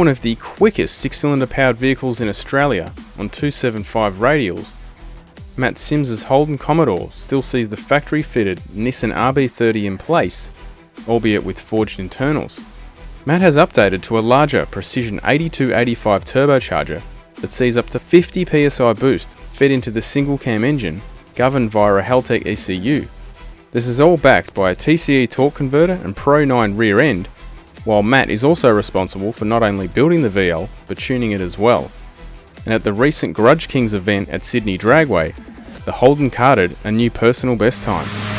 one of the quickest 6-cylinder powered vehicles in Australia on 275 radials, Matt Sims's Holden Commodore still sees the factory-fitted Nissan RB30 in place, albeit with forged internals. Matt has updated to a larger Precision 8285 turbocharger that sees up to 50 psi boost fed into the single cam engine, governed via a Haltech ECU. This is all backed by a TCE Torque converter and Pro 9 rear end, while Matt is also responsible for not only building the VL, but tuning it as well. And at the recent Grudge Kings event at Sydney Dragway, the Holden carded a new personal best time.